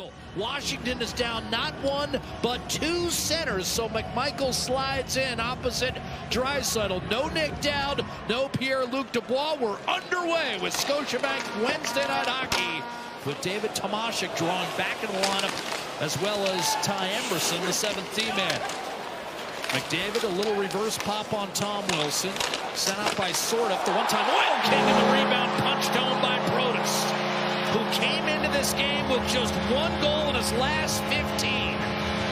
McMichael. Washington is down not one, but two centers, so McMichael slides in opposite Draisaitl. No Nick Dowd, no Pierre-Luc Dubois. We're underway with Scotiabank Wednesday Night Hockey with David Tomashik drawing back in the lineup, as well as Ty Emberson, the seventh team man. McDavid, a little reverse pop on Tom Wilson. Sent out by Sordoff. The one-time Oil came in the rebound, punched home by Protas, who came into this game with just one goal in his last 15.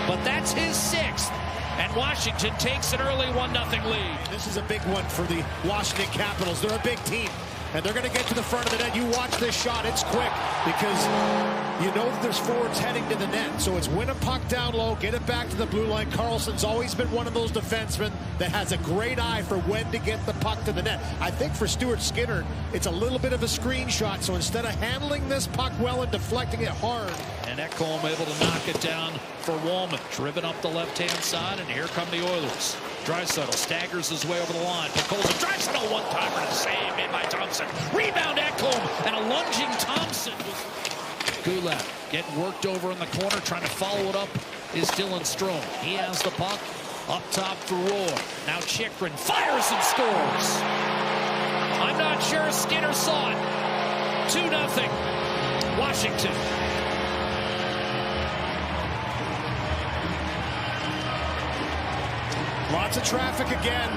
But that's his sixth. And Washington takes an early 1-0 lead. This is a big one for the Washington Capitals. They're a big team, and they're going to get to the front of the net. You watch this shot, it's quick, because you know that there's forwards heading to the net. So it's win a puck down low, get it back to the blue line. Karlsson's always been one of those defensemen that has a great eye for when to get the puck to the net. I think for Stuart Skinner, it's a little bit of a screenshot. So instead of handling this puck well and deflecting it hard. And Ekholm able to knock it down for Wallman. Driven up the left-hand side, and here come the Oilers. Draisaitl staggers his way over the line. Draisaitl one-timer to save made by Thompson. Rebound Ekholm, and a lunging Thompson. Gulak getting worked over in the corner, trying to follow it up is Dylan Strome. He has the puck up top for Roy. Now Chychrun fires and scores. I'm not sure Skinner saw it. 2-0 Washington. Lots of traffic again.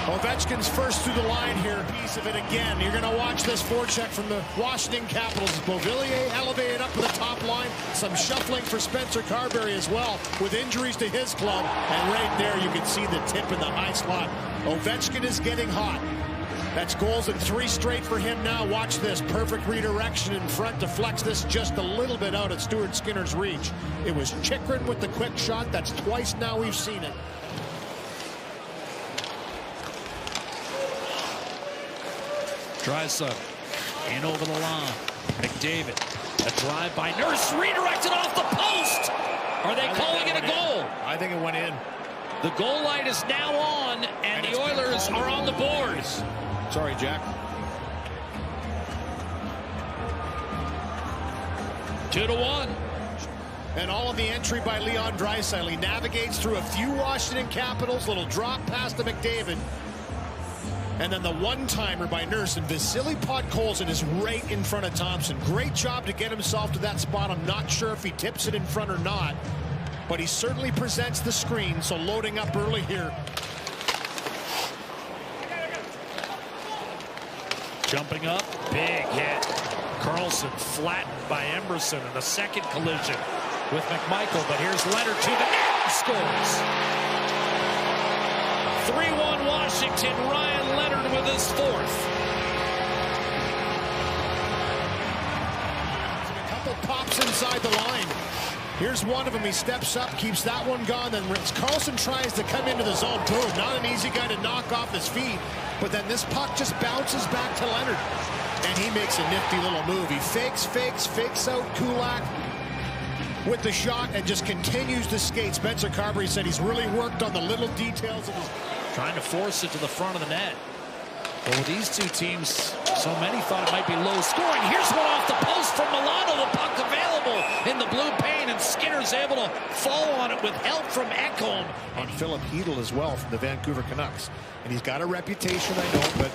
Ovechkin's first through the line here. Piece of it again. You're going to watch this forecheck from the Washington Capitals. Beauvillier elevated up to the top line. Some shuffling for Spencer Carberry as well, with injuries to his club. And right there you can see the tip in the high slot. Ovechkin is getting hot. That's goals in 3 straight for him now. Watch this. Perfect redirection in front. Deflects this just a little bit out at Stuart Skinner's reach. It was Chychrun with the quick shot. That's twice now we've seen it. Draisaitl in over the line. McDavid, a drive by Nurse, redirected off the post. Are they calling it a goal? I think it went in. The goal light is now on, and the Oilers are on the boards. Sorry, Jack. 2-1. And all of the entry by Leon Draisaitl. He navigates through a few Washington Capitals. Little drop past to McDavid. And then the one-timer by Nurse, and Vasily Podkolzin is right in front of Thompson. Great job to get himself to that spot. I'm not sure if he tips it in front or not, but he certainly presents the screen, so loading up early here. Jumping up, big hit. Karlsson flattened by Emberson in the second collision with McMichael, but here's Leonard to the net, scores. 3-1 Washington. Ryan Leonard with his fourth. A couple pops inside the line. Here's one of them. He steps up, keeps that one gone. Then Karlsson tries to come into the zone. Boom. Not an easy guy to knock off his feet. But then this puck just bounces back to Leonard. And he makes a nifty little move. He fakes out Kulak with the shot and just continues to skate. Spencer Carberry said he's really worked on the little details of his... Trying to force it to the front of the net. But with these two teams, so many thought it might be low scoring. Here's one off the post from Milano. The puck available in the blue paint, and Skinner's able to fall on it with help from Ekholm. On Philip Hedl as well from the Vancouver Canucks. And he's got a reputation, I know, but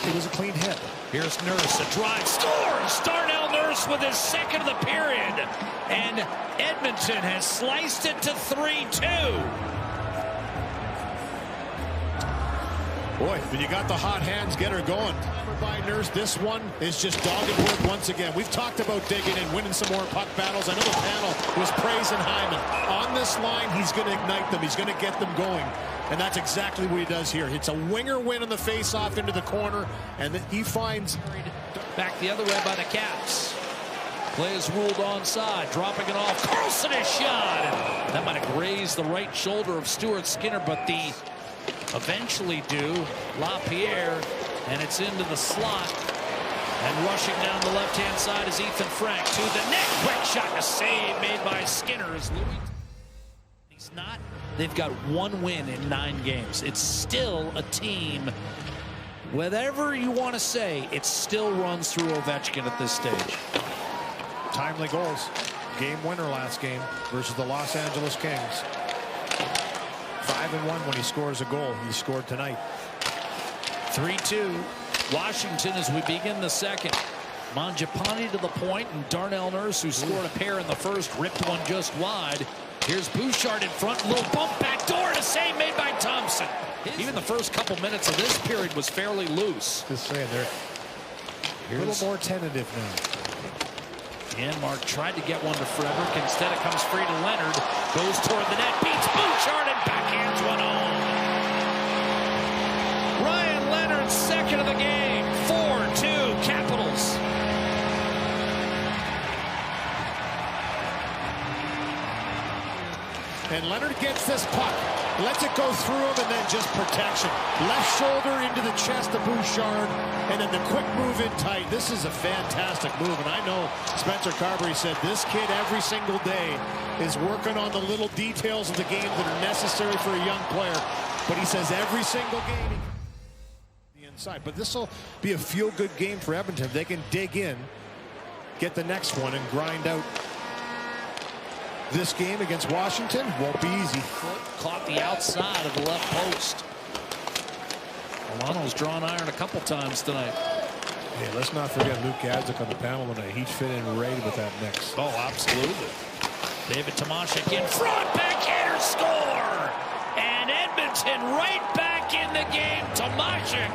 it was a clean hit. Here's Nurse, a drive, scores! Darnell Nurse with his second of the period. And Edmonton has sliced it to 3-2. Boy, when you got the hot hands, get her going. By Nurse, this one is just dogged work once again. We've talked about digging and winning some more puck battles. I know the panel was praising Hyman. On this line, he's going to ignite them. He's going to get them going. And that's exactly what he does here. It's a winger win on the face-off into the corner, and he finds... Back the other way by the Caps. Play is ruled onside, dropping it off. Karlsson is shot. And that might have grazed the right shoulder of Stuart Skinner, but the eventually do LaPierre, and it's into the slot. And rushing down the left-hand side is Ethan Frank to the net. Quick shot, a save made by Skinner as Louis. He's not. They've got one win in 9 games. It's still a team. Whatever you want to say, it still runs through Ovechkin at this stage. timely goals. Game winner last game versus the Los Angeles Kings. 5-1 when he scores a goal. He scored tonight. 3-2 Washington as we begin the second. Mangiapane to the point, and Darnell Nurse, who scored a pair in the first, ripped one just wide. Here's Bouchard in front, little bump back door, and a save made by Thompson. Even the first couple minutes of this period was fairly loose. Just saying, they're a little more tentative now. Janmark tried to get one to Frederick. Instead, it comes free to Leonard. Goes toward the net, beats Bouchard, and backhands one home. Ryan Leonard, second of the game. 4-2 Capitals. And Leonard gets this puck, lets it go through him, and then just protection. Left shoulder into the chest of Bouchard, and then the quick move in tight. This is a fantastic move, and I know Spencer Carberry said this kid every single day is working on the little details of the game that are necessary for a young player. But he says every single game the inside. But this will be a feel-good game for Edmonton. They can dig in, get the next one, and grind out. This game against Washington won't be easy. Caught the outside of the left post. Milano's drawn iron a couple times tonight. Hey, let's not forget Luke Gadzik on the panel tonight. He'd fit in right with that mix. Oh, absolutely. David Tomashek in front, backhander, score! And Edmonton right back in the game. Tomashek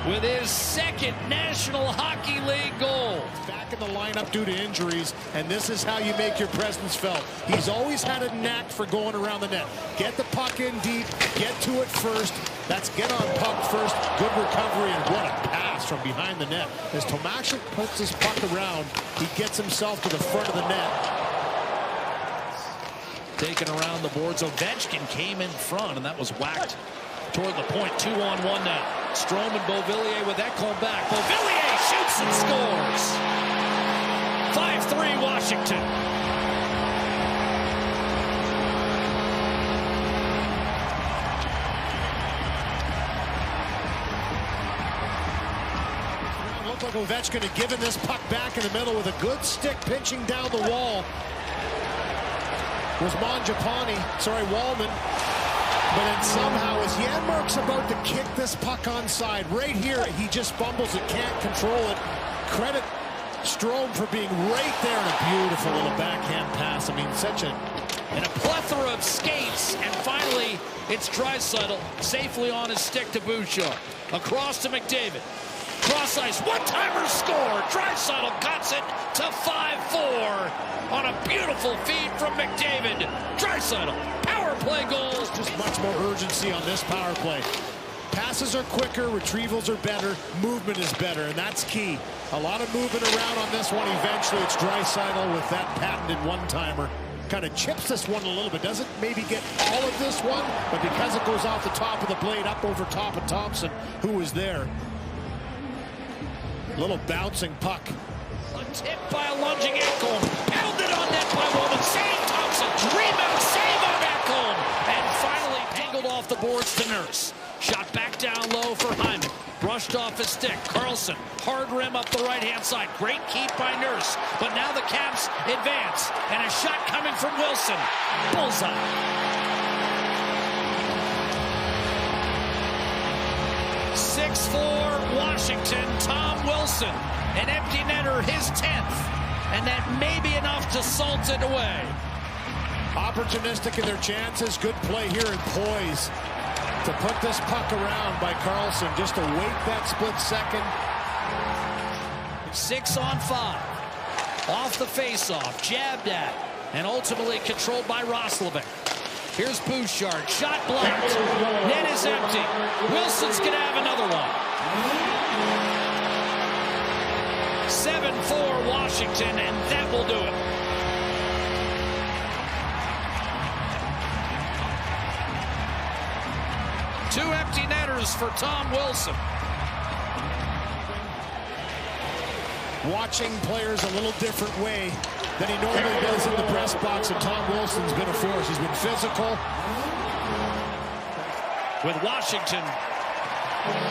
with his second National Hockey League goal. Back in the lineup due to injuries, and this is how you make your presence felt. He's always had a knack for going around the net. Get the puck in deep, get to it first. That's get on puck first, good recovery, and what a pass from behind the net. As Tomashek puts his puck around, he gets himself to the front of the net. Taken around the boards, Ovechkin came in front, and that was whacked toward the point. 2-on-1 now. Strome and Beauvillier with Ekholm back. Beauvillier shoots and scores. 5-3 Washington. Looked like Ovechkin had given this puck back in the middle with a good stick pinching down the wall. Was Wallman. But then somehow, as Janmark's about to kick this puck onside, right here, he just fumbles it, can't control it. Credit Strome for being right there, and a beautiful little backhand pass. I mean, and a plethora of skates, and finally, it's Draisaitl safely on his stick to Bouchard. Across to McDavid. Cross ice, one-timer score. Draisaitl cuts it to 5-4 on a beautiful feed from McDavid. Draisaitl, power play goals. Just much more urgency on this power play. Passes are quicker, retrievals are better, movement is better, and that's key. A lot of movement around on this one. Eventually, it's Draisaitl with that patented one-timer. Kind of chips this one a little bit. Doesn't maybe get all of this one, but because it goes off the top of the blade, up over top of Thompson, who was there. Little bouncing puck. A tip by a lunging Ekholm. Pounded on net by Woman. Save Thompson. Rebound save on Ekholm. And finally angled off the boards to Nurse. Shot back down low for Hyman. Brushed off his stick. Carlson. Hard rim up the right-hand side. Great keep by Nurse. But now the Caps advance. And a shot coming from Wilson. Bullseye. 6-4 Washington. Tom Wilson, an empty netter, his 10th, and that may be enough to salt it away. Opportunistic in their chances. Good play here and poise to put this puck around by Carlson, just to wait that split second. 6-on-5 off the face-off, jabbed at, and ultimately controlled by Roslovic. Here's Bouchard, shot blocked. Net is empty. Wilson's gonna have another one. 7-4 Washington, and that will do it. Two empty netters for Tom Wilson. Watching players a little different way than he normally does in the press box, and Tom Wilson's been a force. He's been physical. With Washington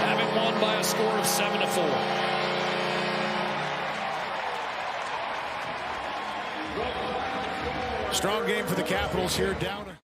having won by a score of 7-4. Strong game for the Capitals here, down.